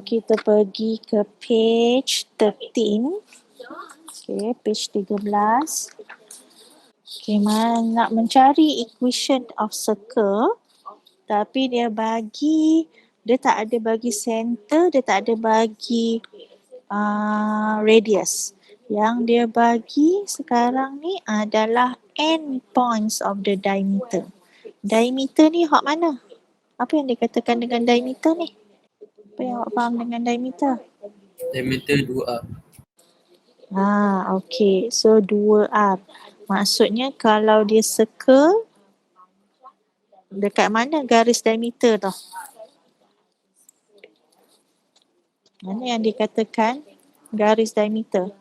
kita pergi ke page 13. Okay, page 13. Okay, nak mencari equation of circle, tapi dia tak ada bagi center, dia tak ada bagi radius. Yang dia bagi sekarang ni adalah end points of the diameter. Diameter ni hak mana? Apa yang dikatakan dengan diameter ni? Apa yang awak faham dengan diameter? Diameter 2R. Okay. So 2R. Maksudnya kalau dia circle, dekat mana garis diameter tu? Mana yang dikatakan garis diameter?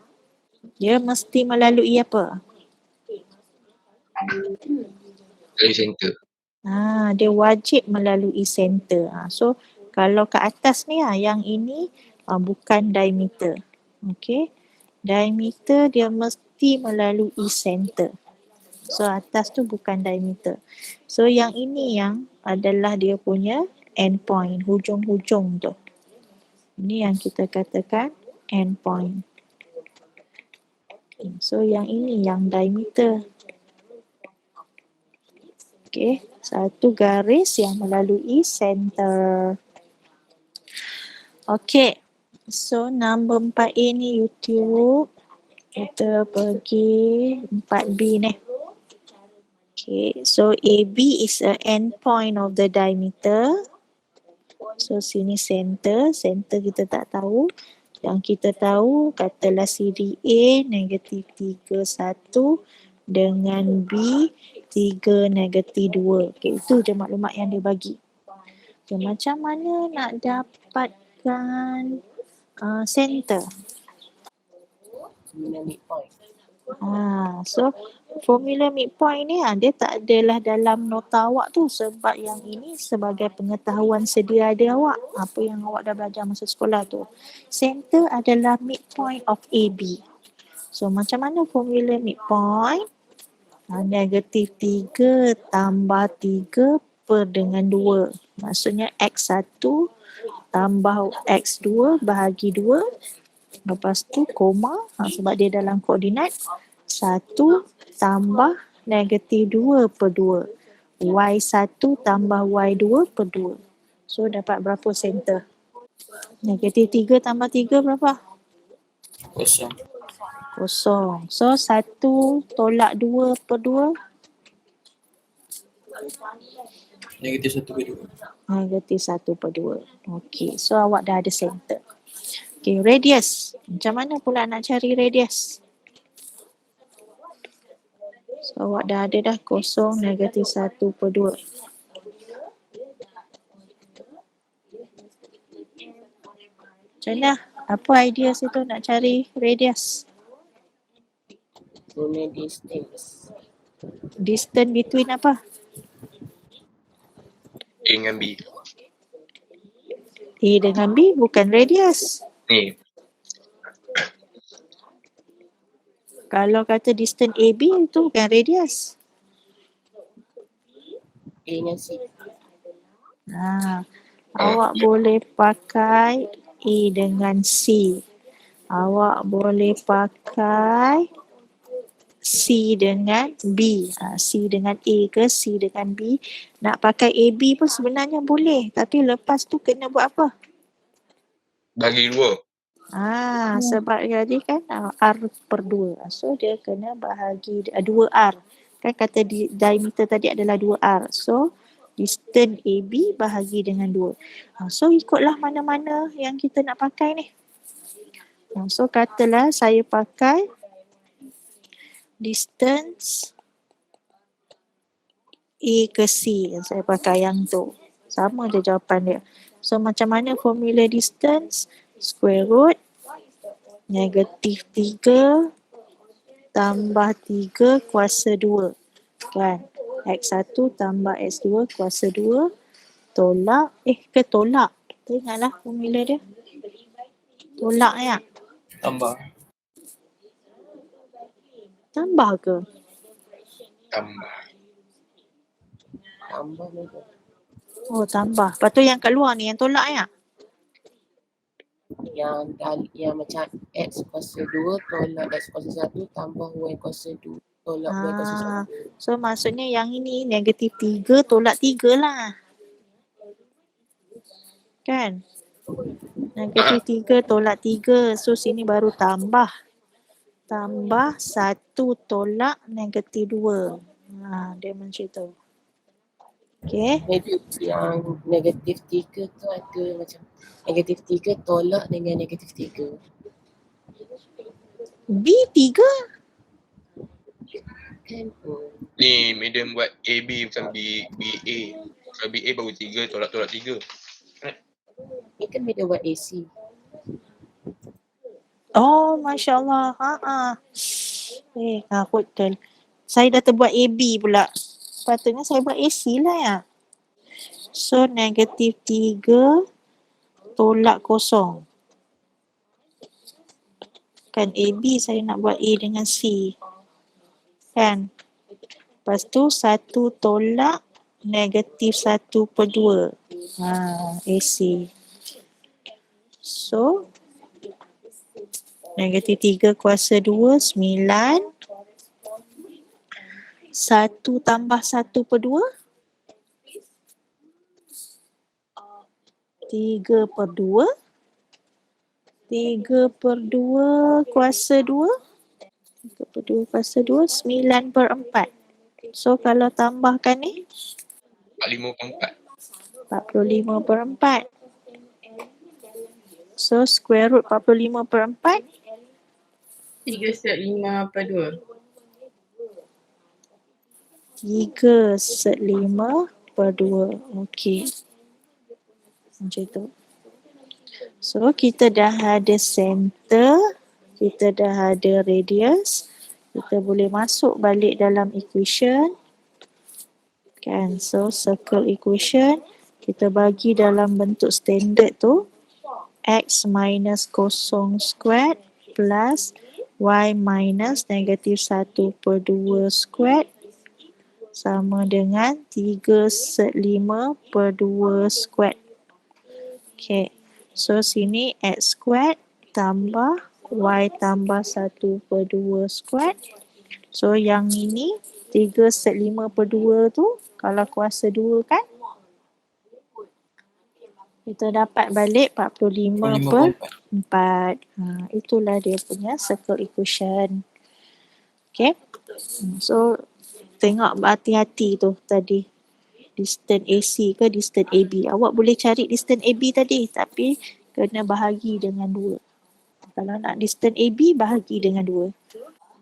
Dia mesti melalui apa? Dari center. Dia wajib melalui center. So kalau ke atas ni yang ini bukan diameter. Okay. Diameter dia mesti melalui center. So atas tu bukan diameter. So yang ini yang adalah dia punya end point, hujung-hujung tu. Ini yang kita katakan end point. So yang ini yang diameter. Okay, satu garis yang melalui center. Okay, so nombor 4A ni YouTube. Kita pergi 4B ni. Okay, so AB is a end point of the diameter. So sini center kita tak tahu. Yang kita tahu, katalah CD A negatif 3, 1 dengan B 3, negatif 2. Okay, itu je maklumat yang dia bagi. Okay, macam mana nak dapatkan center? So formula midpoint ni dia tak adalah dalam nota awak tu, sebab yang ini sebagai pengetahuan sedia ada awak, apa yang awak dah belajar masa sekolah tu. Center adalah midpoint of AB. So macam mana formula midpoint? Negatif 3 tambah 3 per dengan 2. Maksudnya X1 tambah X2 bahagi 2. Lepas tu koma, sebab dia dalam koordinat 1 tambah negatif 2 per 2. Y1 tambah Y2 per 2. So dapat berapa center? Negatif 3 tambah 3 berapa? Kosong. So 1 tolak 2 per 2? Negatif 1 per 2. Negatif 1 per 2. Okay, so awak dah ada center. Okay, radius. Macam mana pula nak cari radius? So awak dah ada dah kosong negatif 1 per 2. Macam mana? Apa idea situ nak cari radius? Guna distance. Distance between apa? A dengan B. A dengan B bukan radius. Ni. Kalau kata distance AB itu bukan radius. A dengan C. Awak boleh pakai A dengan C. Awak boleh pakai C dengan B. C dengan A ke C dengan B. Nak pakai AB pun sebenarnya boleh. Tapi lepas tu kena buat apa? Bagi 2. Sebab tadi kan R per 2. So dia kena bahagi 2R. Kan kata diameter tadi adalah 2R. So distance AB bahagi dengan 2. So ikutlah mana-mana yang kita nak pakai ni. So katalah saya pakai distance A ke C. Saya pakai yang tu. Sama je jawapan dia. So macam mana formula distance? Square root negatif 3 tambah 3 kuasa 2. Kan? X1 tambah X2 kuasa 2 tolak. Tolak. Kita ingatlah formula dia. Tolak ya? Tambah. Tambah ke? Tambah. Tambah lagi. Oh, tambah. Lepas tu yang kat luar ni yang tolak ya? yang macam X kuasa 2 tolak X kuasa 1 tambah Y kuasa 2 tolak Y kuasa 1. So maksudnya yang ini negatif 3 tolak 3 lah. Kan? Negatif 3 tolak 3. So sini baru tambah. Tambah 1 tolak negatif 2. Dia macam tu. Okay. Maybe yang negatif 3 tu ada macam negatif 3 tolak dengan negatif 3. B3? Kan? Ni medium buat AB bukan BA. Kalau BA baru 3 tolak 3. Ni kan dia buat AC. Oh, Masya Allah. Aku betul. Saya dah terbuat AB pula. Patutnya saya buat AC lah ya. So, negatif 3 tolak kosong. Kan AB saya nak buat A dengan C. Kan? Lepas tu 1 tolak negatif 1/2. AC. So, negatif 3 kuasa 2, 9. 1 tambah 1/2. 3/2. 3/2 kuasa 2. 3/2 kuasa 2, 9/4. So, kalau tambahkan ni? 45/4. 45/4. So, square root 45/4. 3/5/2. 3/5/2. Okey. Macam tu. So, kita dah ada center. Kita dah ada radius. Kita boleh masuk balik dalam equation. Kan? So, circle equation. Kita bagi dalam bentuk standard tu. X minus kosong squared plus Y minus negatif 1/2 squared sama dengan 3/5/2 squared. Okay. So, sini X squared tambah Y tambah 1/2 squared. So, yang ini 3/5/2 tu kalau kuasa 2 kan? Kita dapat balik 45/4. Itulah dia punya circle equation. Okay. So, tengok berhati-hati tu tadi. Distance AC ke distance AB. Awak boleh cari distance AB tadi tapi kena bahagi dengan 2. Kalau nak distance AB, bahagi dengan 2.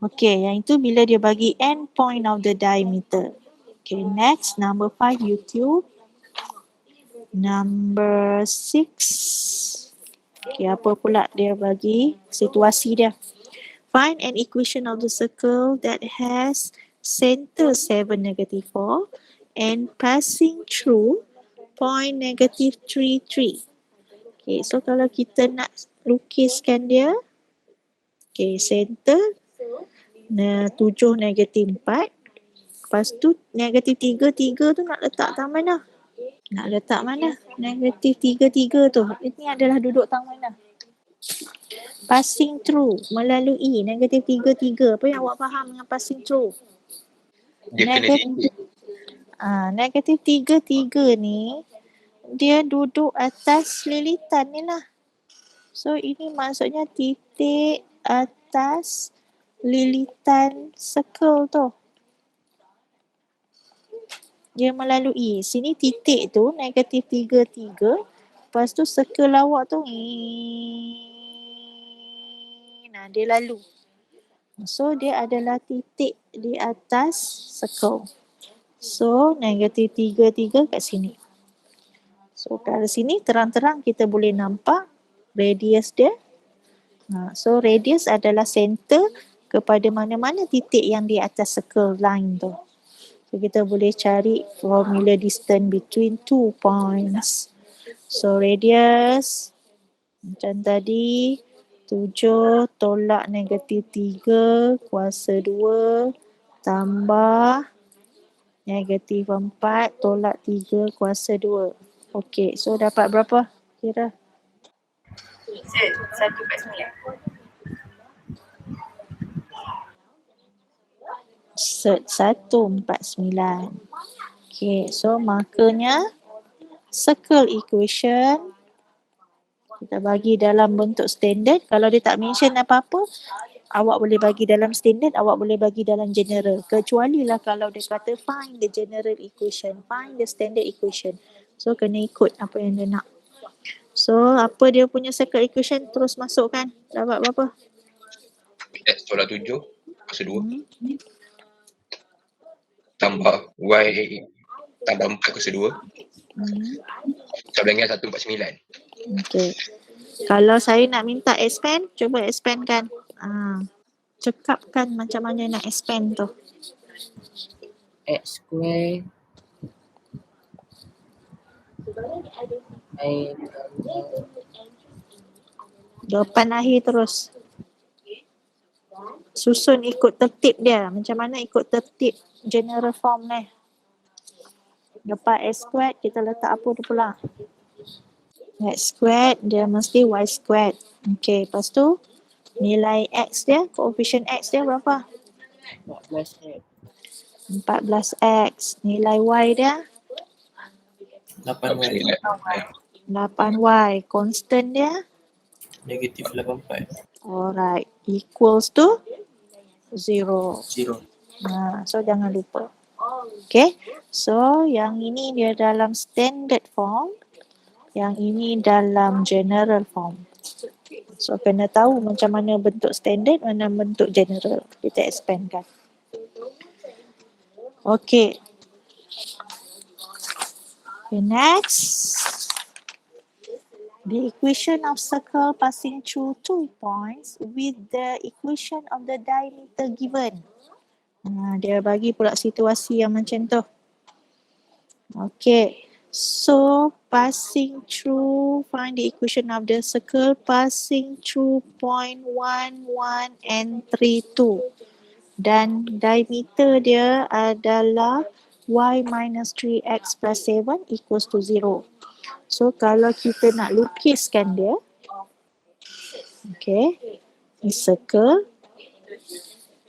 Okay, yang itu bila dia bagi end point of the diameter. Okay, next, number 5, YouTube. Number 6. Okay, apa pula dia bagi situasi dia. Find an equation of the circle that has center 7, -4 and passing through point -3, 3. Okay, so kalau kita nak lukiskan dia, okay, center 7, -4. Lepas tu -3, 3 tu nak letak tang mana? Nak letak mana? -3, 3 tu. Ini adalah duduk tang mana? Passing through, melalui -3, 3. Apa yang awak faham dengan passing through? Dia kena titik. -3, 3 ni dia duduk atas lilitan ni lah. So ini maksudnya titik atas lilitan circle tu. Dia melalui. Sini titik tu -3, 3. Lepas tu circle awak tu. Dia lalu. So dia adalah titik di atas circle. So -3, 3 kat sini. So kat sini terang-terang kita boleh nampak radius dia. So radius adalah center kepada mana-mana titik yang di atas circle line tu. So kita boleh cari formula distance between 2 points. So radius macam tadi 7 tolak -3 kuasa 2 tambah -4 tolak 3 kuasa 2. Okey, so dapat berapa kira? Set 149. Okay, so makanya circle equation kita bagi dalam bentuk standard. Kalau dia tak mention apa-apa, awak boleh bagi dalam standard, awak boleh bagi dalam general. Kecuali lah kalau dia kata find the general equation, find the standard equation. So kena ikut apa yang dia nak. So apa dia punya circle equation terus masukkan. Dapat berapa? X tolak 7 kuasa 2 tambah Y tambah 4 kuasa 2 sama dengan 149. Okay. Kalau saya nak minta expand, cuba expandkan. Cekapkan macam mana nak expand tu. X square Jawapan akhir terus. Susun ikut tertib dia. Macam mana ikut tertib general form ni. Lepas x squared, kita letak apa tu pula? X squared, dia mesti y squared. Okay, lepas tu nilai x dia, koefisien x dia berapa? 14X. 14x. Nilai y dia 8Y. 8y. Constant dia Negatif 84. alright, equals to 0. 0. So jangan lupa. Okay, so yang ini dia dalam standard form, yang ini dalam general form. So kena tahu macam mana bentuk standard, mana bentuk general. Kita expandkan. Okay. Okay, next. The equation of circle passing through 2 points with the equation of the diameter given. Dia bagi pula situasi yang macam tu. Okay. So, passing through, find the equation of the circle passing through point 1, 1 and 3, 2. Dan diameter dia adalah y minus 3x plus 7 equals to 0. So, kalau kita nak lukiskan dia, okay, ni circle.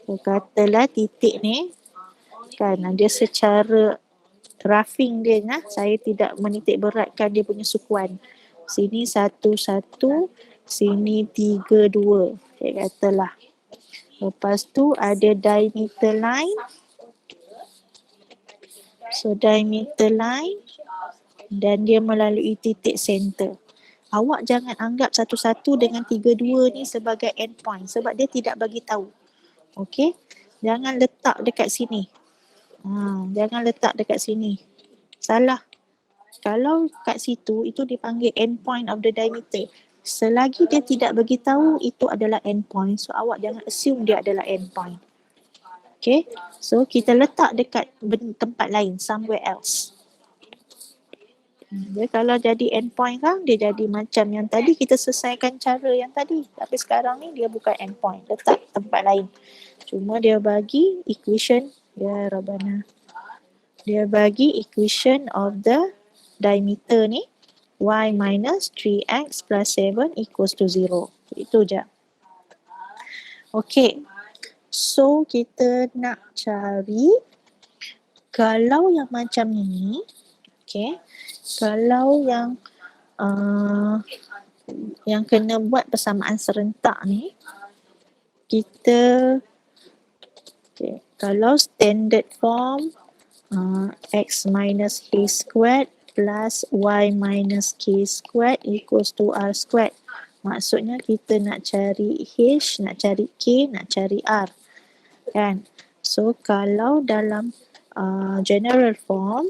So, katalah titik ni, kan, dia secara roughing dia, saya tidak menitik beratkan dia punya sukuan. Sini 1, 1, sini 3, 2. Saya katalah. Lepas tu ada diameter line. So, diameter line dan dia melalui titik center. Awak jangan anggap 1-1 dengan 3-2 ni sebagai endpoint sebab dia tidak bagi tahu. Okey? Jangan letak dekat sini. Jangan letak dekat sini. Salah. Kalau kat situ, itu dipanggil endpoint of the diameter. Selagi dia tidak bagi tahu itu adalah endpoint, so awak jangan assume dia adalah endpoint. Okay, so kita letak dekat tempat lain, somewhere else. Dia kalau jadi endpoint kan, dia jadi macam yang tadi kita selesaikan cara yang tadi. Tapi sekarang ni dia bukan endpoint, letak tempat lain. Cuma dia bagi equation, ya Rabbana. Dia bagi equation of the diameter ni, y minus 3x plus 7 equals to 0. Itu je. Okay. So, kita nak cari kalau yang macam ni, okay, kalau yang kena buat persamaan serentak ni, kita, okay, kalau standard form, x minus k squared plus y minus k squared equals to r squared. Maksudnya kita nak cari h, nak cari k, nak cari r. Kan? So kalau dalam general form,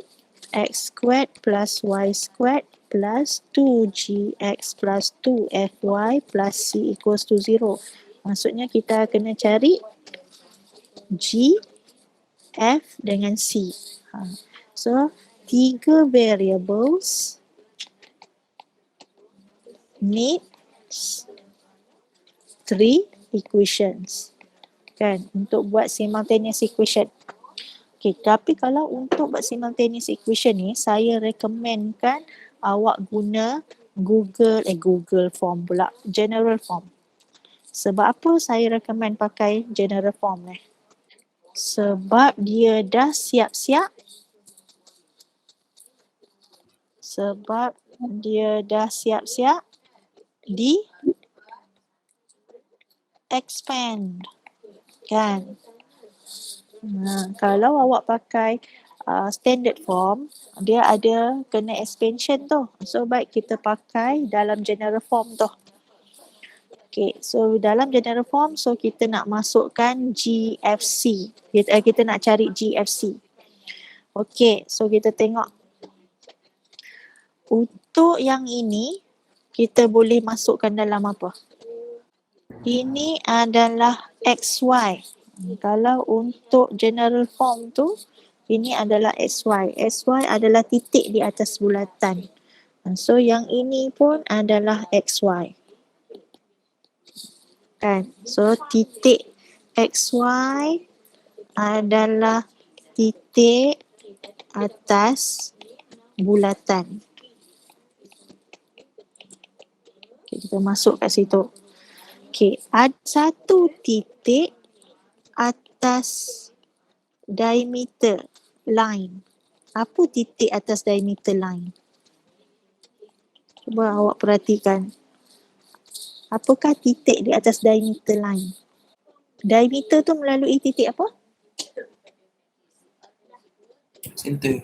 x squared plus y squared plus 2gx plus 2fy plus c equals to 0. Maksudnya kita kena cari g, f dengan c. So 3 variables need 3 equations. Kan, untuk buat simultaneous equation. Okay, tapi kalau untuk buat simultaneous equation ni, saya recommendkan awak guna Google form pula, general form. Sebab apa saya recommend pakai general form ni? Sebab dia dah siap-siap. Sebab dia dah siap-siap di expand. Kan? Kalau awak pakai standard form, dia ada kena expansion tu. So baik kita pakai dalam general form tu. Okay, so dalam general form, so kita nak masukkan GFC. Kita nak cari GFC. Okay, so kita tengok. Untuk yang ini, kita boleh masukkan dalam apa? Ini adalah XY. Kalau untuk general form tu, ini adalah XY. XY adalah titik di atas bulatan. So yang ini pun adalah XY. Kan? So titik XY adalah titik atas bulatan. Okay, kita masuk kat situ. Okay, ada satu titik atas diameter line. Apa titik atas diameter line? Cuba awak perhatikan. Apakah titik di atas diameter line? Diameter tu melalui titik apa? Center.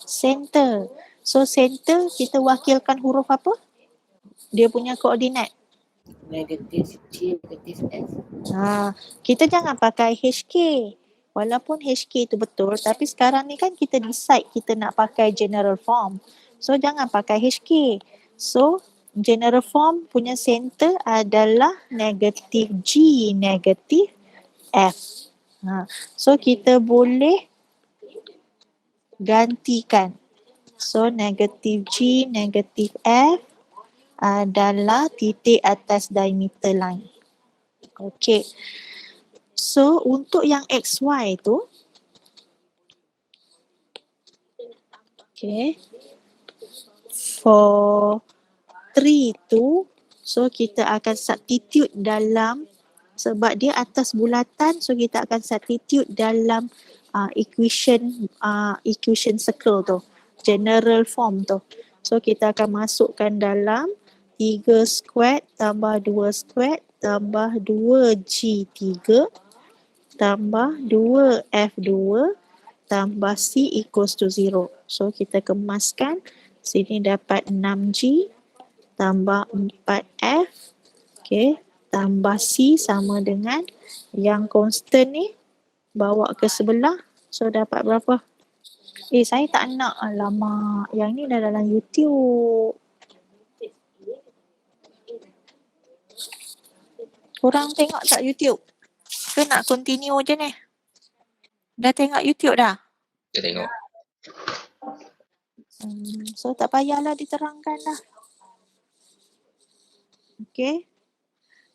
Center. So center kita wakilkan huruf apa? Dia punya koordinat. Negatif G, negatif S. Kita jangan pakai HK. Walaupun HK tu betul, tapi sekarang ni kan kita decide kita nak pakai general form. So jangan pakai HK. So general form punya center adalah negatif G, negatif F. So kita boleh gantikan. So negatif G, negatif F adalah titik atas diameter line. Okay. So untuk yang XY tu, okay, for 3 tu, so kita akan substitute dalam, sebab dia atas bulatan, so kita akan substitute dalam equation circle tu, general form tu. So kita akan masukkan dalam 3 squared tambah 2 squared tambah 2G3 tambah 2F2 tambah C equals to 0. So kita kemaskan, sini dapat 6G tambah 4F, okay, tambah C sama dengan yang constant ni, bawa ke sebelah, so dapat berapa? Saya tak nak, alamak, yang ni dah dalam YouTube. Korang tengok tak YouTube? Ke nak continue je ni? Dah tengok YouTube dah? Kita tengok. So tak payahlah diterangkan dah. Okay.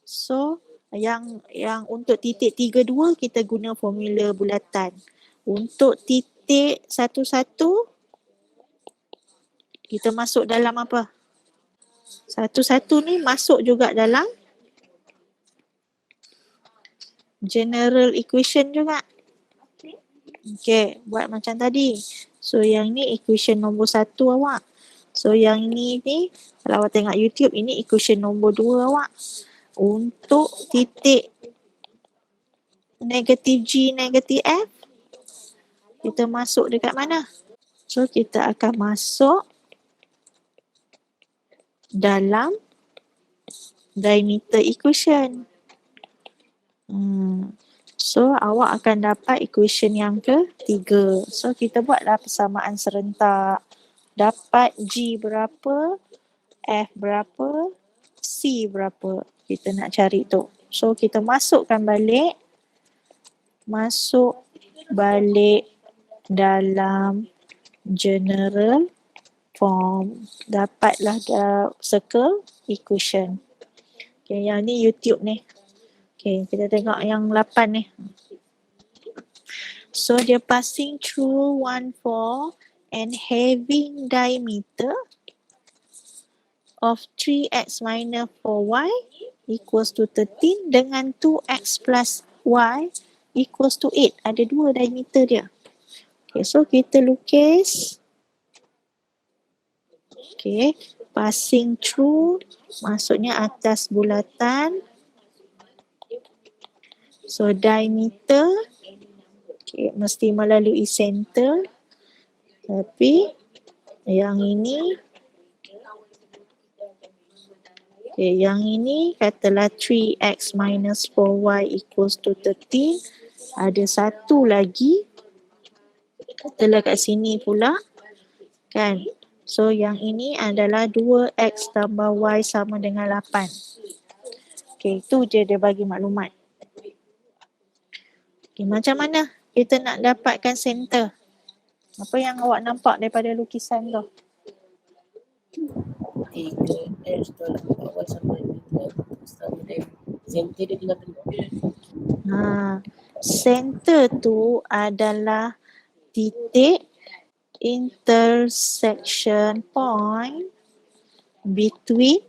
So yang untuk titik 32 kita guna formula bulatan. Untuk titik 11 kita masuk dalam apa? 11 ni masuk juga dalam general equation juga. Okay, buat macam tadi. So yang ni equation nombor 1 awak. So yang ni kalau awak tengok YouTube, ini equation nombor 2 awak. Untuk titik negatif G, negatif F, kita masuk dekat mana? So kita akan masuk dalam diameter equation. So awak akan dapat equation yang ketiga. So kita buatlah persamaan serentak. Dapat G berapa, F berapa, C berapa. Kita nak cari tu. So kita masuk balik dalam general form. Dapatlah circle equation. Okay, yang ni YouTube ni. Okay, kita tengok yang 8 ni. So dia passing through 1, 4 and having diameter of 3x minus 4y equals to 13 dengan 2x plus y equals to 8. Ada dua diameter dia. Okay, so kita lukis. Okay, passing through maksudnya atas bulatan. So diameter okay, mesti melalui center. Tapi yang ini okay, yang ini katalah 3x minus 4y equals to 13. Ada satu lagi katalah kat sini pula kan. So yang ini adalah 2x tambah y sama dengan 8. Okay, itu je dia bagi maklumat. Okay, macam mana kita nak dapatkan center? Apa yang awak nampak daripada lukisan tu? 3x tolak 4y sama dengan center dia tinggal penuh. Center tu adalah titik intersection point between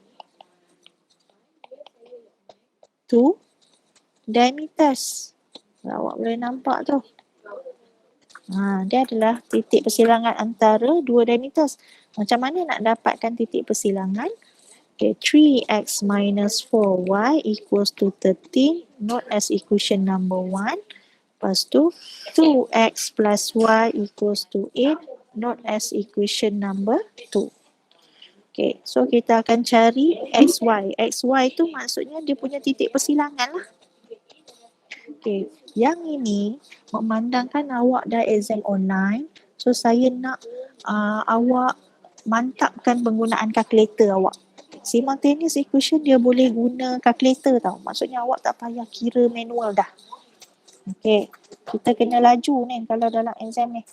two diameters. Awak boleh nampak tu. Dia adalah titik persilangan antara dua diameters. Macam mana nak dapatkan titik persilangan? Okay, 3x minus 4y equals to 13. Note as equation number 1. Lepas tu 2x plus y equals to 8. Note as equation number 2. Okay, so kita akan cari xy. Xy tu maksudnya dia punya titik persilangan lah. Okay, yang ini memandangkan awak dah exam online. So saya nak awak mantapkan penggunaan kalkulator awak. Simultaneous equation dia boleh guna kalkulator tau. Maksudnya awak tak payah kira manual dah. Okay, kita kena laju ni kalau dalam exam ni.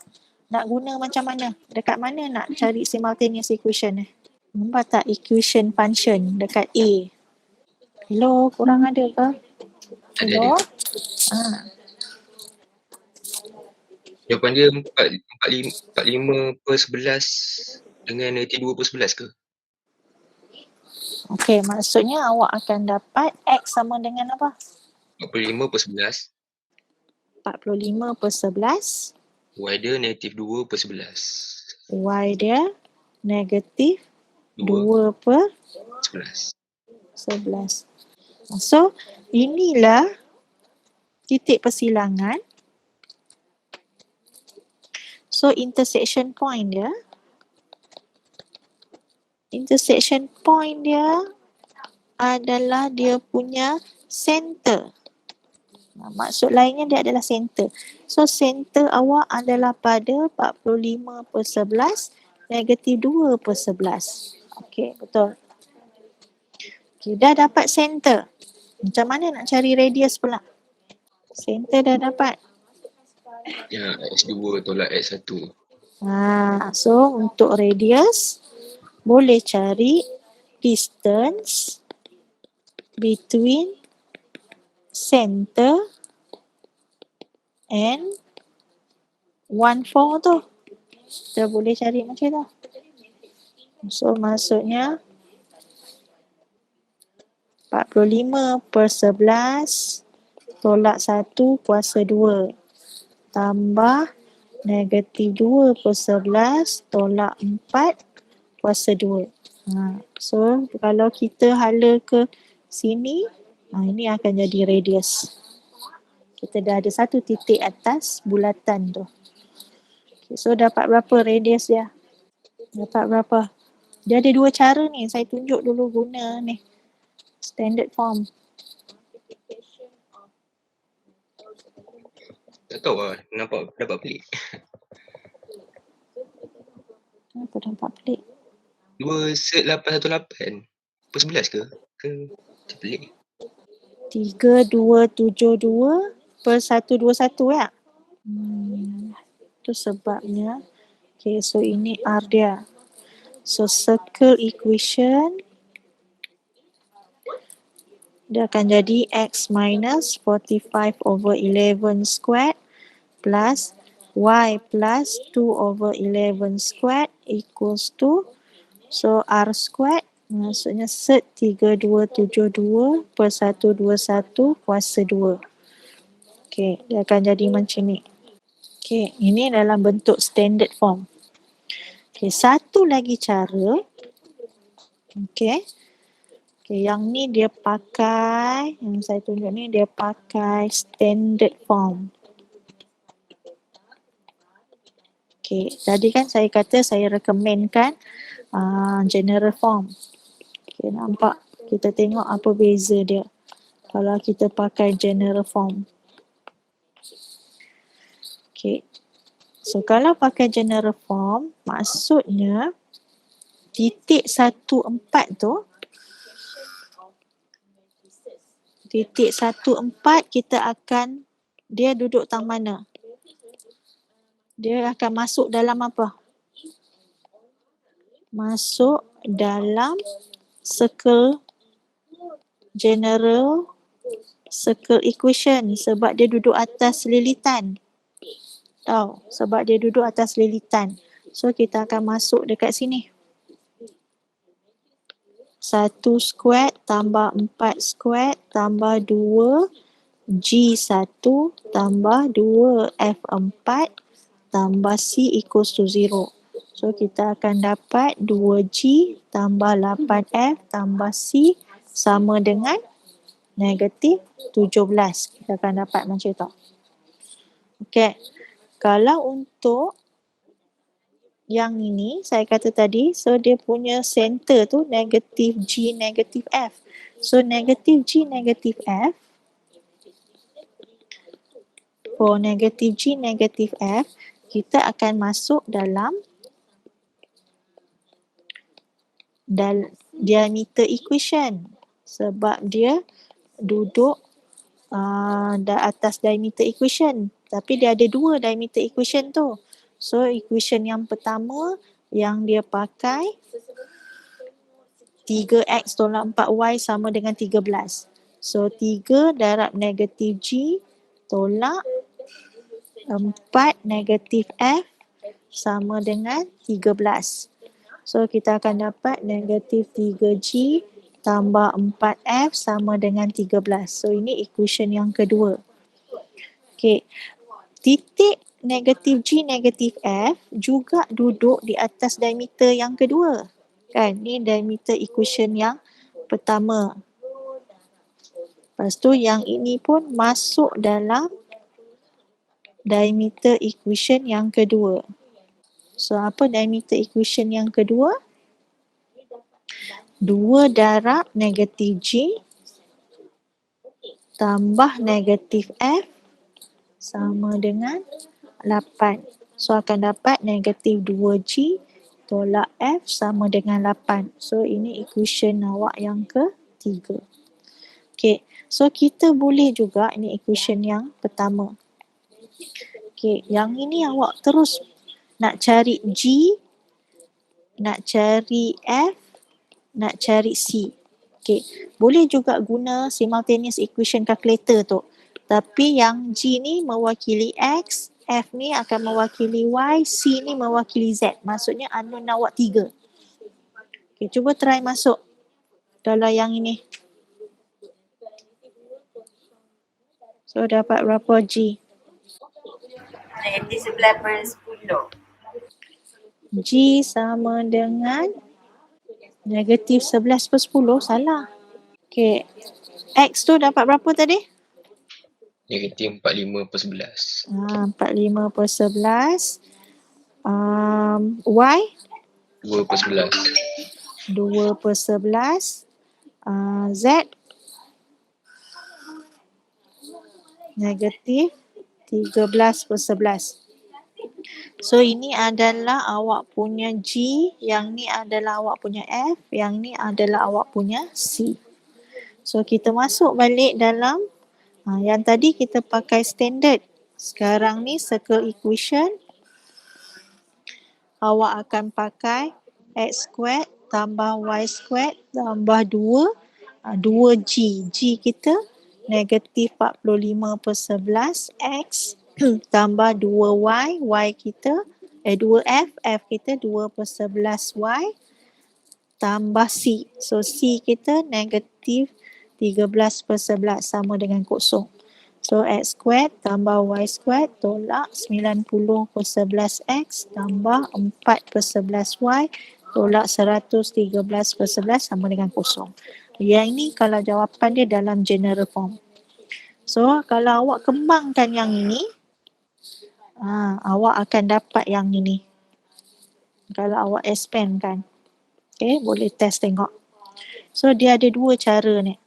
Nak guna macam mana? Dekat mana nak cari simultaneous equation ni? Nampak tak equation function dekat A? Hello, korang ada ke? Hello? Jawapan dia 45 per 11 dengan negatif 2 per 11 ke? Okey, maksudnya awak akan dapat X sama dengan apa? 45 per 11. 45 per 11. Y dia negatif 2 per 11. Y dia negatif 2 per 11. 11. So, inilah titik persilangan. So, intersection point dia. Intersection point dia adalah dia punya center. Maksud lainnya dia adalah center. So, center awak adalah pada 45 per 11 negatif 2 per 11. Okey, betul. Okay, dah dapat center. Macam mana nak cari radius pula? Center dah dapat. Ya, X2 tolak X1. So untuk radius boleh cari distance between center and 1/4 tu. Kita boleh cari macam tu. So maksudnya 45 per 11 tolak 1 kuasa 2 tambah negatif 2 per 11 tolak 4 kuasa 2. So kalau kita hala ke sini, ini akan jadi radius. Kita dah ada satu titik atas bulatan tu. Okay, so dapat berapa radius dia? Dapat berapa? Dia ada dua cara ni. Saya tunjuk dulu guna ni. Standard form. Tak tahu lah, dapat pelik. Kenapa nampak pelik? 2 set 818 per 11 ke? Macam pelik. 3272 per 121 ya? Itu sebabnya. Okay, so ini R dia. So circle equation dia akan jadi X minus 45 over 11 squared plus Y plus 2 over 11 squared equals to, so R squared Maksudnya set 3272 per 121 kuasa 2. Okey, dia akan jadi macam ni. Okey, ini dalam bentuk standard form. Okey, satu lagi cara. Okey. Okey, yang ni dia pakai, yang saya tunjuk ni dia pakai standard form. Okey, tadi kan saya kata saya recommendkan general form. Okey, nampak? Kita tengok apa beza dia kalau kita pakai general form. Okey. So kalau pakai general form, maksudnya titik 14 tu, titik 14 kita akan, dia duduk tang mana? Dia akan masuk dalam apa? Masuk dalam circle general circle equation sebab dia duduk atas lilitan. Tahu? Sebab dia duduk atas lilitan. So kita akan masuk dekat sini. 1 squared tambah 4 squared tambah 2 G1 tambah 2 F4 tambah C equals to 0. So kita akan dapat 2G tambah 8F tambah C sama dengan negatif 17. Kita akan dapat macam tu. Okey. Kalau untuk yang ini, saya kata tadi, so dia punya center tu negatif G negatif F. So negatif G negatif F, for negatif G negatif F, kita akan masuk dalam diameter equation sebab dia duduk atas diameter equation. Tapi dia ada dua diameter equation tu. So equation yang pertama yang dia pakai 3x tolak 4y sama dengan 13. So 3 darab negatif G tolak 4 negatif F sama dengan 13. So kita akan dapat negatif 3G tambah 4F sama dengan 13. So ini equation yang kedua. Okay. Titik negatif G negatif F juga duduk di atas diameter yang kedua. Kan? Ni diameter equation yang pertama. Lepas tu yang ini pun masuk dalam diameter equation yang kedua. So apa diameter equation yang kedua? 2 darab negatif G tambah negatif F sama dengan 8. So akan dapat negatif 2G tolak F sama dengan 8. So ini equation awak yang ketiga. Okay, so kita boleh juga, ini equation yang pertama. Okay, yang ini awak terus nak cari G, nak cari F, nak cari C. Okay, boleh juga guna simultaneous equation calculator tu. Tapi yang G ni mewakili X, F ni akan mewakili Y, C ni mewakili Z. Maksudnya unknown awak 3. Okay, cuba try masuk dalam yang ini. So dapat berapa G? Negatif 11/10. G sama dengan negatif 11/10. Salah. Okay. X tu dapat berapa tadi? Negatif 45/11. 45/11. Y? 2/11. 2/11. Z? Negatif 13/11. So ini adalah awak punya G, yang ni adalah awak punya F, yang ni adalah awak punya C. So kita masuk balik dalam yang tadi kita pakai standard. Sekarang ni circle equation. Awak akan pakai x squared tambah y squared tambah 2G. G kita negatif 45/11 X tambah 2Y, Y kita 2F, F kita 2/11 Y tambah C. So C kita negatif 13/11 sama dengan kosong. So X squared tambah Y squared tolak 90/11X tambah 4/11Y tolak 113/11 sama dengan kosong. Yang ini kalau jawapan dia dalam general form. So kalau awak kembangkan yang ini, awak akan dapat yang ini. Kalau awak expand kan. Okay, boleh test tengok. So dia ada dua cara ni.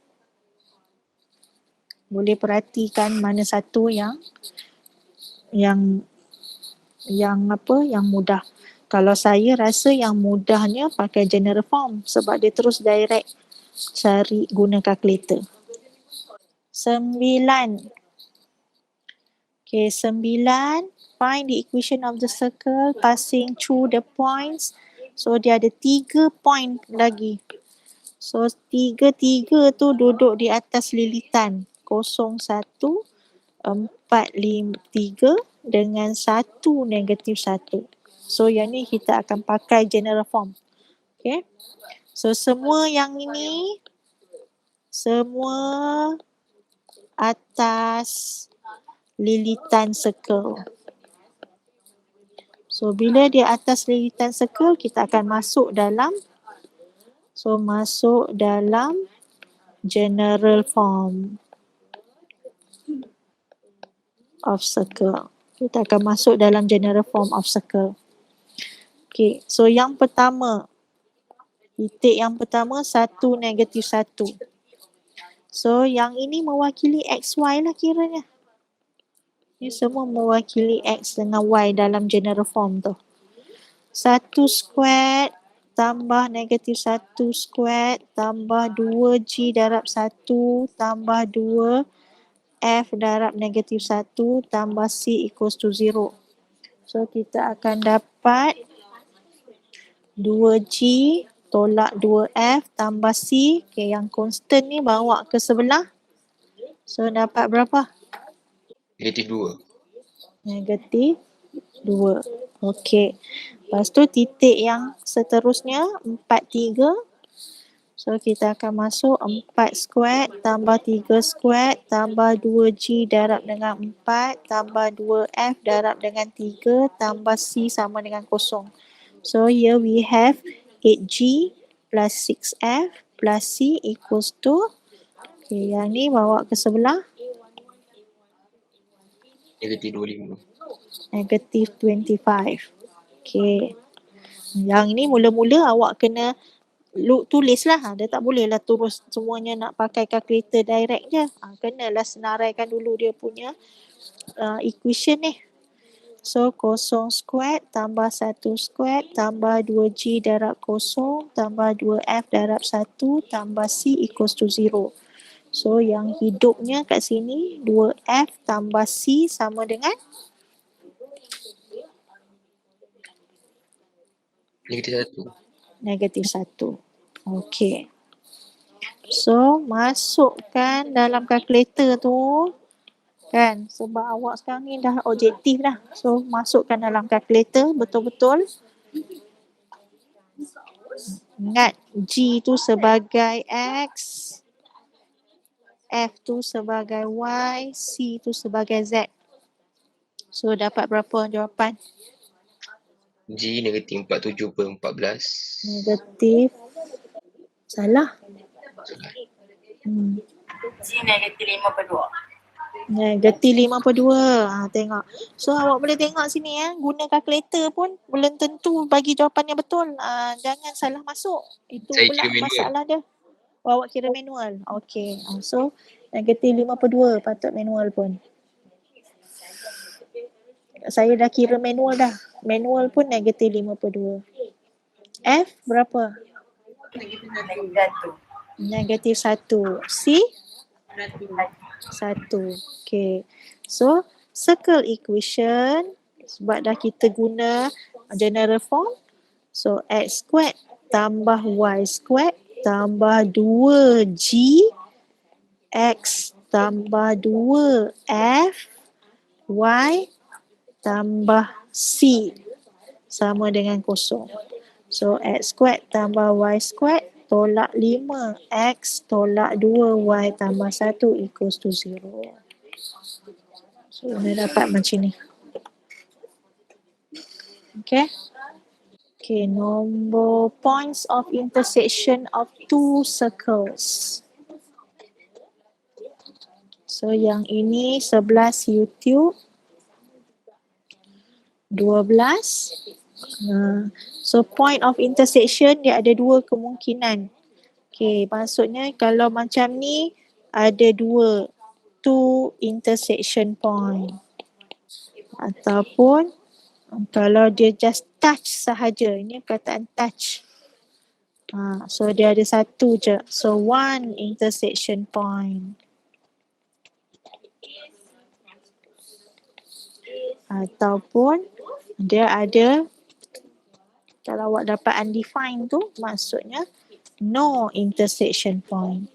Boleh perhatikan mana satu yang mudah. Kalau saya rasa yang mudahnya pakai general form sebab dia terus direct cari guna calculator. 9. Okay, 9. Find the equation of the circle passing through the points. So dia ada 3 point lagi. So 3 tu duduk di atas lilitan 0, 1, 4, 5, 3 dengan 1, negatif 1. So yang ni kita akan pakai general form. Okay. So semua yang ini, semua atas lilitan circle. So bila dia atas lilitan circle, kita akan masuk dalam general form of circle. Kita akan masuk dalam general form of circle. Okay, so yang pertama, titik yang pertama 1, negatif 1. So yang ini mewakili XY lah kiranya. Ini semua mewakili X dengan Y dalam general form tu. 1 squared tambah negatif 1 squared tambah 2G darab 1 tambah 2 F darab negatif 1 tambah C equals to 0. So kita akan dapat 2G tolak 2F tambah C. Okay, yang constant ni bawa ke sebelah. So dapat berapa? Negatif 2. Negatif 2. Okey. Lepas tu titik yang seterusnya 4, 3. So kita akan masuk 4 squared tambah 3 squared tambah 2G darab dengan 4 tambah 2F darab dengan 3 tambah C sama dengan 0. So here we have 8G plus 6F plus C equals to, okay, yang ni bawa ke sebelah Negatif 25. negatif 25. Okay. Yang ni mula-mula awak kena tulislah. Dia tak bolehlah terus semuanya nak pakai calculator direct je. Kenalah senaraikan dulu dia punya equation ni. So 0 squared tambah 1 squared tambah 2G darab 0 tambah 2F darab 1 tambah C equals to 0. So yang hidupnya kat sini 2F tambah C sama dengan Negatif 1. negatif 1. Okey. So masukkan dalam calculator tu kan, sebab awak sekarang ni dah objektif dah. So masukkan dalam calculator betul-betul. Ingat G tu sebagai X, F tu sebagai Y, C tu sebagai Z. So dapat berapa jawapan? G negatif 47/14. Negatif. Salah. Salah. G negatif 5/2. Negatif 5/2. Tengok. So awak boleh tengok sini guna kalkulator pun belum tentu bagi jawapan yang betul. Jangan salah masuk. Itu Saya pula kira manual. masalah dia. Awak kira manual. Okey. So negatif 5/2 patut manual pun. Saya dah kira manual dah. Manual pun negatif 5/2. F berapa? Negatif 1. C? 1. Okay. So, circle equation. Sebab dah kita guna general form. So, X squared tambah Y squared tambah 2G X tambah 2F Y tambah C sama dengan 0. So x squared tambah y squared tolak 5. X tolak 2 y tambah 1 equals to 0. So dia dapat macam ni. Okay. Okay, nombor points of intersection of two circles. So yang ini 11 YouTube, 12. So point of intersection dia ada dua kemungkinan. Okay, maksudnya kalau macam ni ada two intersection point. Ataupun kalau dia just touch sahaja, ini perkataan touch. So dia ada satu je. So one intersection point. Ataupun dia ada, kalau awak dapat undefined tu maksudnya no intersection point.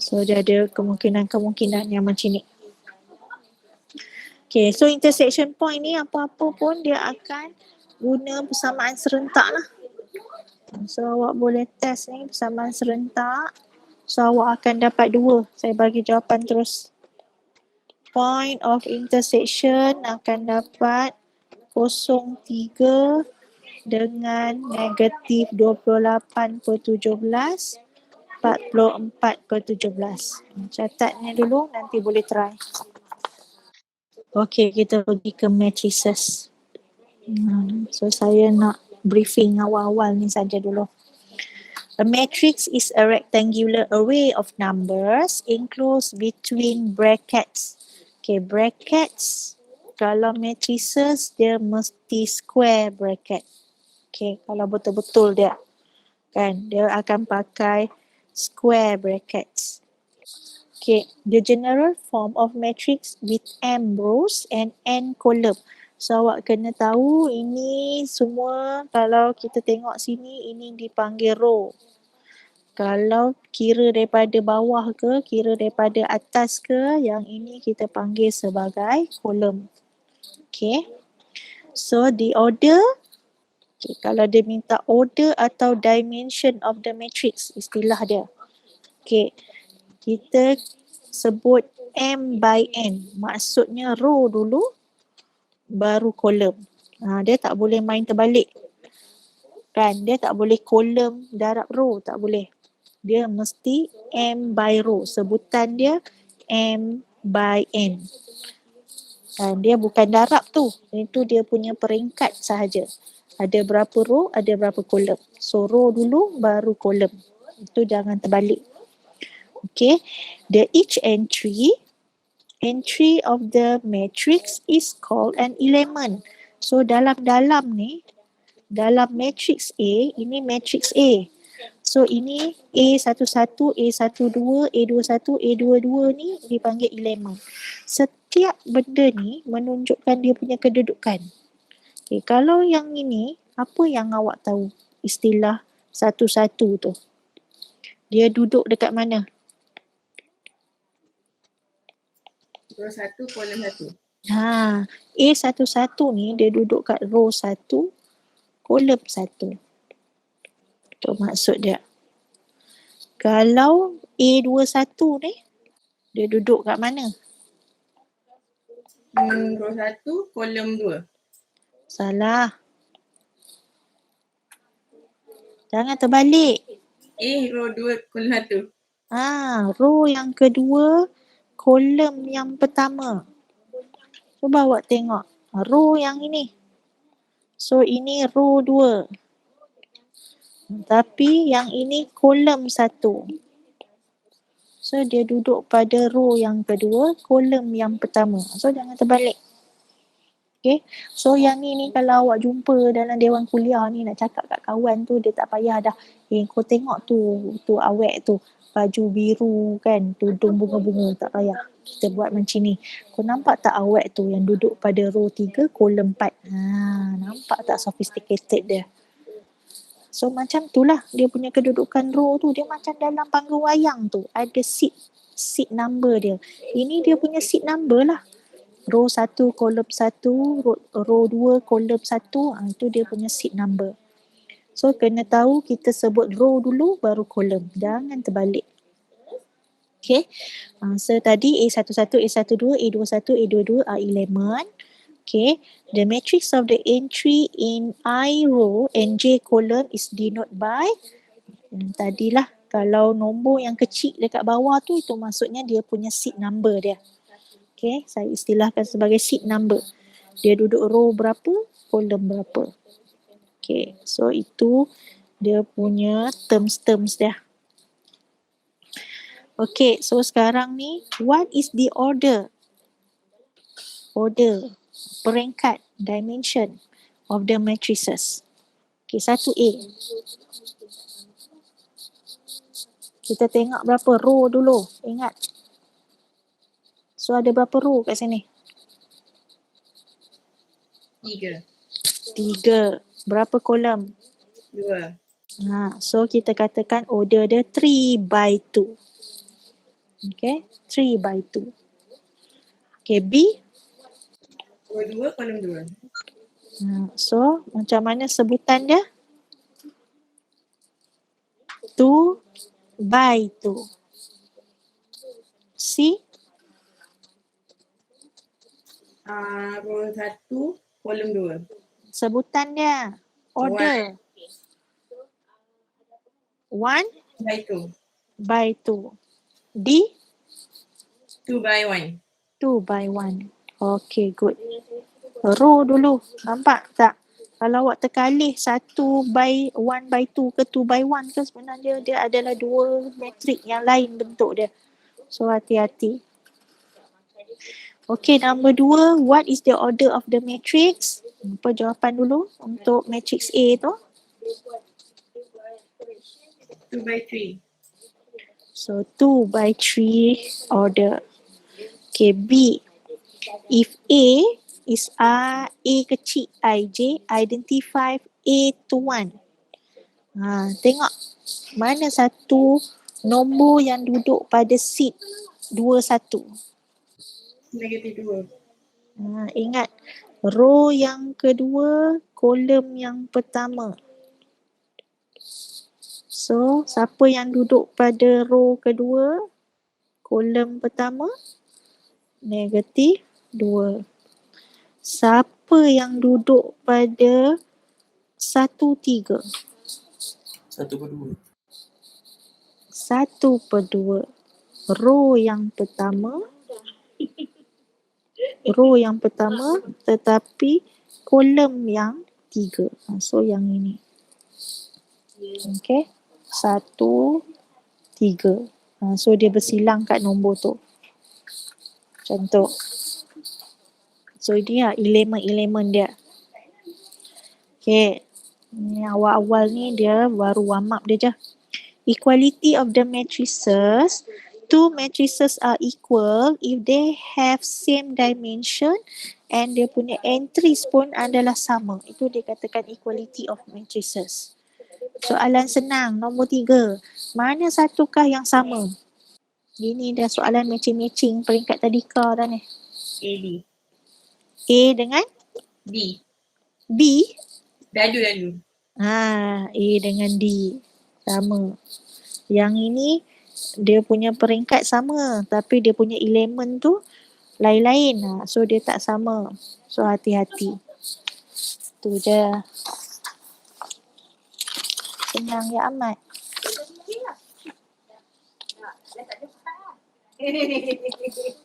So dia ada kemungkinan-kemungkinan yang macam ni. Okay, so intersection point ni apa-apa pun dia akan guna persamaan serentak lah. So awak boleh test ni persamaan serentak. So awak akan dapat 2. Saya bagi jawapan terus. Point of intersection akan dapat 0,3 dengan negatif 28/17, 44/17. Catat ni dulu, nanti boleh try. Okay, kita pergi ke matrices. So saya nak briefing awal-awal ni saja dulu. A matrix is a rectangular array of numbers enclosed between brackets. Okay, brackets kalau matrices dia mesti square bracket. Okay, kalau betul-betul dia kan, dia akan pakai square brackets. Okay, the general form of matrix with m rows and n column. So awak kena tahu ini semua kalau kita tengok sini ini dipanggil row. Kalau kira daripada bawah ke, kira daripada atas ke, yang ini kita panggil sebagai kolom. Okay. So the order, okay, kalau dia minta order atau dimension of the matrix, istilah dia. Okay. Kita sebut m by n. Maksudnya row dulu, baru kolom. Dia tak boleh main terbalik. Kan, dia tak boleh kolom darab row, tak boleh. Dia mesti m by row. Sebutan dia m by n. Dan dia bukan darab tu. Itu dia punya peringkat sahaja. Ada berapa row, ada berapa kolom. So row dulu baru kolom. Itu jangan terbalik. Okay. The each entry of the matrix is called an element. So dalam-dalam ni, dalam matrix A, ini matrix A. So ini A11, A12, A21, A22 ni dipanggil elemen. Setiap benda ni menunjukkan dia punya kedudukan. Okay, kalau yang ini, apa yang awak tahu istilah satu-satu tu? Dia duduk dekat mana? Row 1, kolom 1. A11 ni dia duduk kat row 1, kolom 1. Tu maksud dia. Kalau A21 ni, dia duduk kat mana? Row 1, kolom 2. Salah. Jangan terbalik. Row 2, kolom 1. Row yang kedua, kolom yang pertama. Cuba awak tengok. Row yang ini. So ini row 2. Tapi yang ini kolom 1. So dia duduk pada row yang kedua, kolom yang pertama. So jangan terbalik. Okay. So yang ni kalau awak jumpa dalam dewan kuliah ni nak cakap kat kawan tu, dia tak payah dah. Kau tengok tu awek tu. Baju biru kan, tudung bunga-bunga, tak payah. Kita buat macam ni. Kau nampak tak awek tu yang duduk pada row 3, kolom 4. Nampak tak sophisticated dia? So macam itulah dia punya kedudukan row tu. Dia macam dalam panggung wayang tu. Ada seat number dia. Ini dia punya seat number lah. row 1 kolom 1, row 2 kolom 1, itu dia punya seat number. So kena tahu kita sebut row dulu baru kolom, jangan terbalik. Okay, so tadi A11, A12, A21, A22 are elemen. Okay, the matrix of the entry in I row and J column is denoted by, tadilah kalau nombor yang kecil dekat bawah tu, itu maksudnya dia punya seat number dia. Okay, saya istilahkan sebagai seat number. Dia duduk row berapa, kolom berapa. Okay, so itu dia punya terms-terms dia. Okay, so sekarang ni, what is the order? Order, peringkat, dimension of the matrices. Okay, 1A. Kita tengok berapa row dulu, ingat. So ada berapa row kat sini? 3. Berapa kolom? 2. So kita katakan order dia 3 by 2. Okay, 3 by 2. Okay, B. Row 2, kolom 2. So macam mana sebutan dia? 2 by 2. C. Row 1, kolom 2. Sebutan dia. Order. 1 By 2. by 2. D. 2 by 1. 2 by 1. Okay, good. Row dulu. Nampak tak? Kalau awak terkalih 1 by 1 by 2 ke 2 by 1 ke, sebenarnya dia adalah dua matrik yang lain bentuk dia. So hati-hati. Okay, number 2. What is the order of the matrix? Apa jawapan dulu untuk matrix A tu? 2 by 3. So 2 by 3 order. Okay, B. If A is A kecil IJ, identify A to 1. Tengok mana satu nombor yang duduk pada seat 21. -2. Ingat, row yang kedua, kolom yang pertama. So, siapa yang duduk pada row kedua, kolom pertama? -2. Siapa yang duduk pada 1/3? 1/2. 1/2. Row yang pertama. Row yang pertama tetapi kolom yang 3. So yang ini. Okay. 1/3. So dia bersilang kat nombor tu. Contoh. So ini lah elemen-elemen dia. Okay. Ni awal-awal ni dia baru warm up dia je. Equality of the matrices. Two matrices are equal if they have same dimension and dia punya entries pun adalah sama. Itu dikatakan equality of matrices. Soalan senang, nombor 3. Mana satukah yang sama? Ini dah soalan matching-matching peringkat tadika dah ni. AB. A dengan D. B. Dadu. A dengan D. Sama. Yang ini dia punya peringkat sama tapi dia punya elemen tu lain-lain. So dia tak sama. So hati-hati. Tu je. Senang ya amat.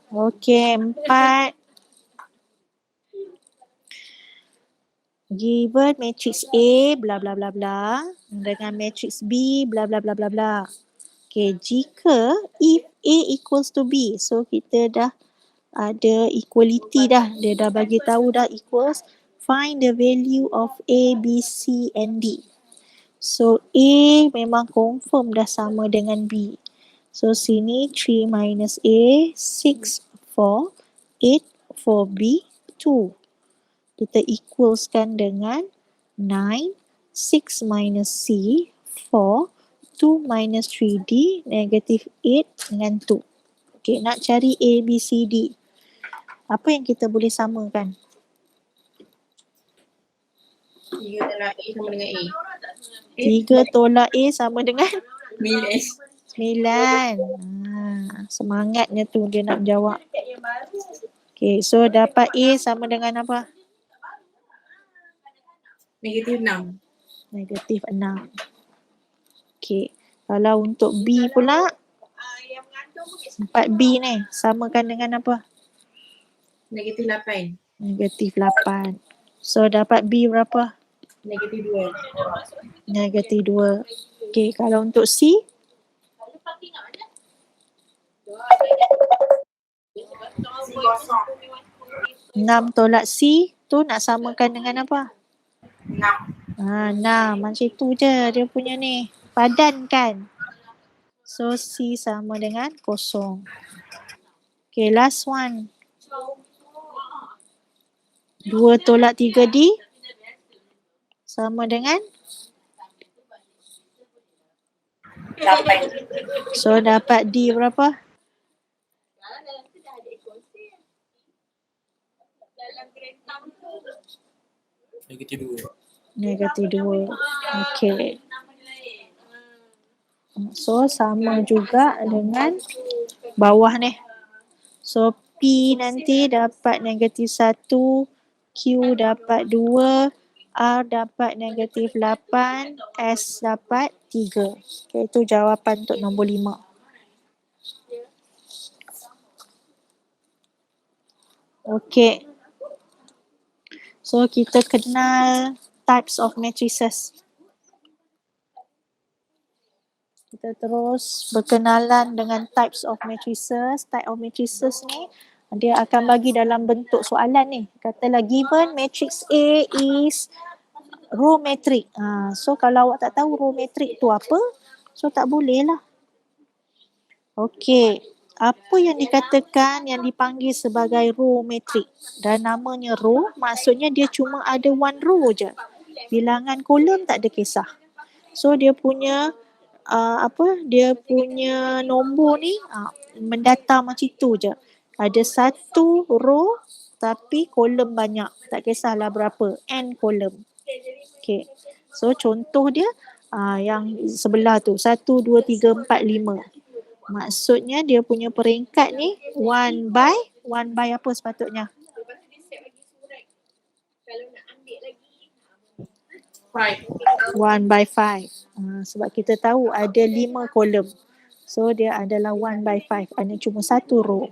Okey, 4. Given matrix A bla bla bla bla dengan matrix B bla bla bla bla bla. Okay, jika if A equals to B, so kita dah ada equality dah. Dia dah bagi tahu dah equals. Find the value of A, B, C and D. So A memang confirm dah sama dengan B. So sini 3 minus A, 6 for 8 for B, 2. Kita equalskan dengan 9, 6 minus C, 4, 2 minus 3D, negative 8 dengan 2. Okay, nak cari A, B, C, D. Apa yang kita boleh samakan? 3 tolak A sama dengan A. 3 tolak A sama dengan 9. 9. Semangatnya tu dia nak jawab. Okay, so dapat A sama dengan apa? Negatif 6. Negatif 6. Okay, kalau untuk B pula, 4B ni samakan dengan apa? Negatif 8. Negatif 8. So dapat B berapa? Negatif 2. Negatif 2. Okay, kalau untuk C, 6 tolak C tu nak samakan dengan apa? 6. 6. Macam tu je dia punya ni. Padan kan? So C sama dengan 0. Okay, last one. 2 tolak 3D sama dengan 8. so dapat D berapa? Negatif 2. Negatif 2. Okay. So sama juga dengan bawah ni. So P nanti dapat negatif 1, Q dapat 2, R dapat negatif 8, S dapat 3. Okay, itu jawapan untuk nombor 5. Okay. So kita kenal types of matrices. Kita terus berkenalan dengan types of matrices. Type of matrices ni dia akan bagi dalam bentuk soalan ni. Katalah given matrix A is row matrix. So kalau awak tak tahu row matrix tu apa, so tak boleh lah. Okey, apa yang dikatakan yang dipanggil sebagai row matrix? Dan namanya row, maksudnya dia cuma ada one row je. Bilangan kolom tak ada kisah. So dia punya dia punya nombor ni mendata macam tu je. Ada satu row tapi kolom banyak. Tak kisahlah berapa, n kolom. Okay. So contoh dia yang sebelah tu 1, 2, 3, 4, 5. Maksudnya dia punya peringkat ni 1 by apa sepatutnya? 5. 1 by 5. Sebab kita tahu ada 5 kolom. So dia adalah 1 by 5. Ada cuma satu row.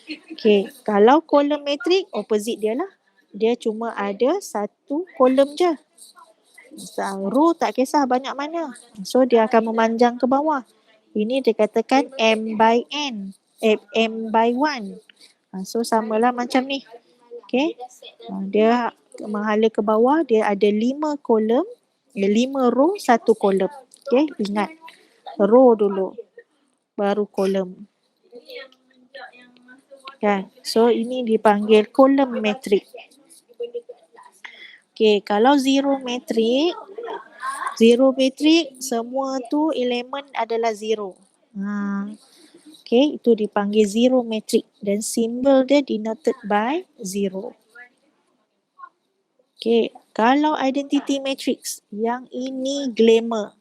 Okay. Kalau kolom matrik, opposite dia lah. Dia cuma ada satu kolom je. Row tak kisah banyak mana. So dia akan memanjang ke bawah. Ini dikatakan M by N. M by 1. So samalah macam ni. Okay. Dia menghala ke bawah, dia ada 5 kolom, 5 row, 1 kolom. Okay, ingat. Row dulu, baru kolom. Kan? So ini dipanggil kolom matrik. Okay, kalau zero matrik semua tu elemen adalah zero. Okay, itu dipanggil zero matrik dan simbol dia denoted by 0. Okay, kalau identity matrix, yang ini glamour.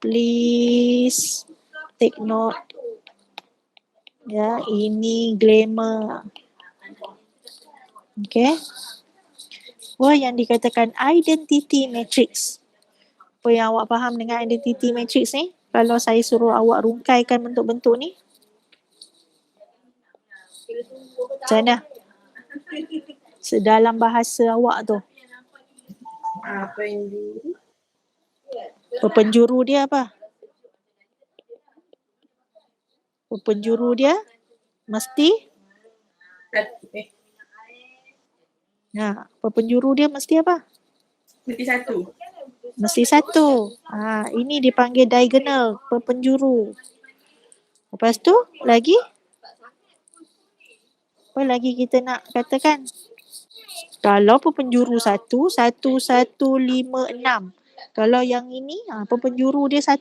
Please take note. Ya, ini glamour. Okay. Yang dikatakan identity matrix. Apa yang awak faham dengan identity matrix ni? Kalau saya suruh awak rungkaikan bentuk-bentuk ni. Macam mana? Sedalam bahasa awak tu. Penjuru dia apa? Penjuru dia mesti penjuru dia mesti apa? Mesti satu. Ini dipanggil diagonal, penjuru. Lepas tu lagi? Apa lagi kita nak katakan? Kalau penjuru 1, 1, 1, 5, 6. Kalau yang ini, penjuru dia 1.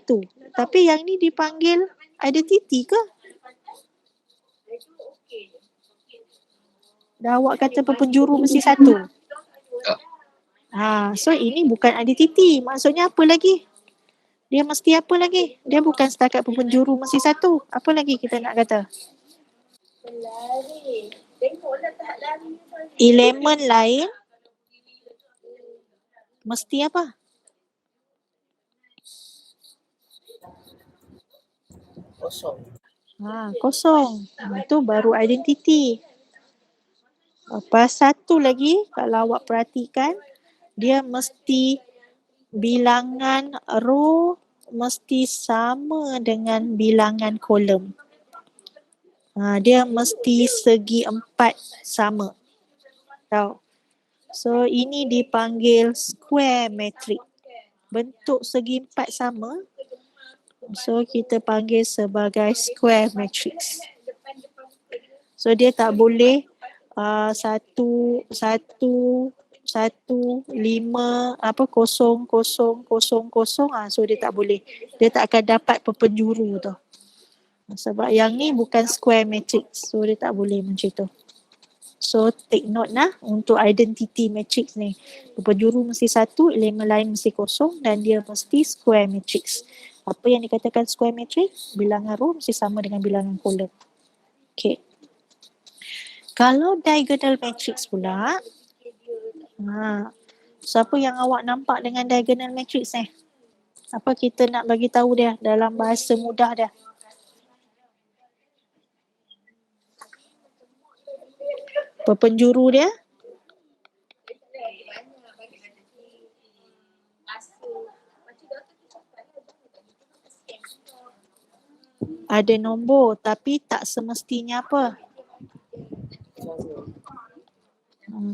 Tapi yang ni dipanggil identity ke? Dah awak kata penjuru mesti satu. Tak. So ini bukan identiti. Maksudnya apa lagi? Dia mesti apa lagi? Dia bukan setakat penjuru mesti satu. Apa lagi kita nak kata? Elemen lain mesti apa? Kosong. Kosong. Itu baru identiti. Lepas satu lagi, kalau awak perhatikan, dia mesti bilangan row mesti sama dengan bilangan kolom. Dia mesti segi 4 sama. Tahu? So ini dipanggil square matrix. Bentuk segi 4 sama. So kita panggil sebagai square matrix. So dia tak boleh 1, 5, 0, 0, 0, 0. So dia tak boleh. Dia tak akan dapat penjuru tu. Sebab yang ni bukan square matrix. So dia tak boleh macam tu. So take note untuk identity matrix ni. Penjuru mesti satu, elemen lain mesti kosong dan dia mesti square matrix. Apa yang dikatakan square matrix? Bilangan row mesti sama dengan bilangan kolom. Okay. Kalau diagonal matrix pula, siapa yang awak nampak dengan diagonal matrix ni? Apa kita nak bagi tahu dia dalam bahasa mudah dia? Penjuru dia? Ada nombor tapi tak semestinya apa?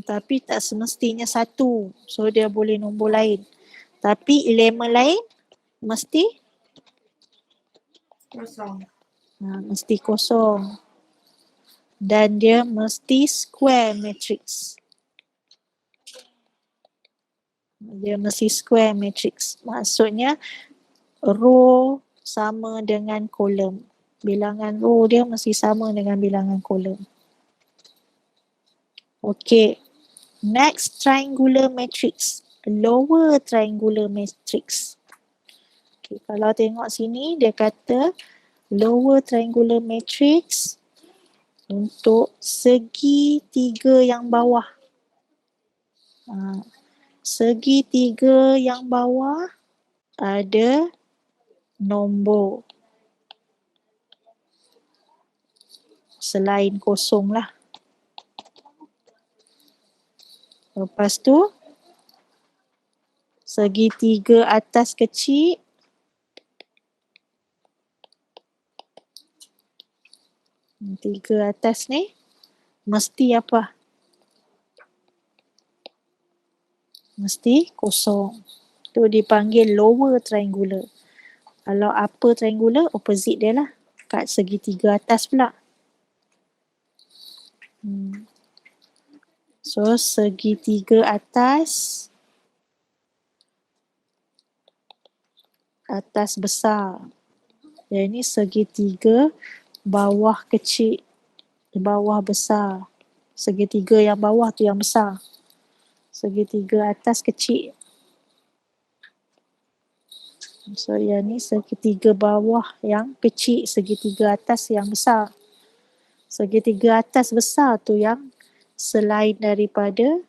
Tapi tak semestinya satu. So dia boleh nombor lain. Tapi elemen lain mesti Kosong. mesti kosong. Dan dia mesti square matrix. Dia mesti square matrix. Maksudnya row sama dengan kolom. Bilangan row dia mesti sama dengan bilangan kolom. Okay. Next, triangular matrix. Lower triangular matrix. Okay, kalau tengok sini, dia kata lower triangular matrix untuk segi 3 yang bawah. Segi 3 yang bawah ada nombor. Selain kosong lah. Lepas tu, segi 3 atas kecil, tiga atas ni, mesti apa? Mesti kosong. Itu dipanggil lower triangular. Kalau upper triangular, opposite dia lah. Kat segi 3 atas pula. So, segi 3 atas besar. Yang ini segi 3 bawah kecil, bawah besar. Segi 3 yang bawah tu yang besar. Segi 3 atas kecil. So, yang ni segi 3 bawah yang kecil, segi 3 atas yang besar. Segi 3 atas besar tu yang selain daripada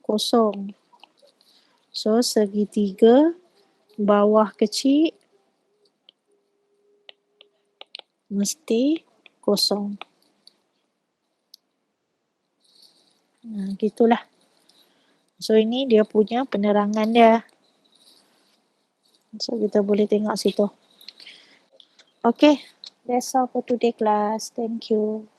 kosong. So, segi 3 bawah kecil mesti kosong. Gitulah. So, ini dia punya penerangan dia. So, kita boleh tengok situ. Okay, that's all for today class. Thank you.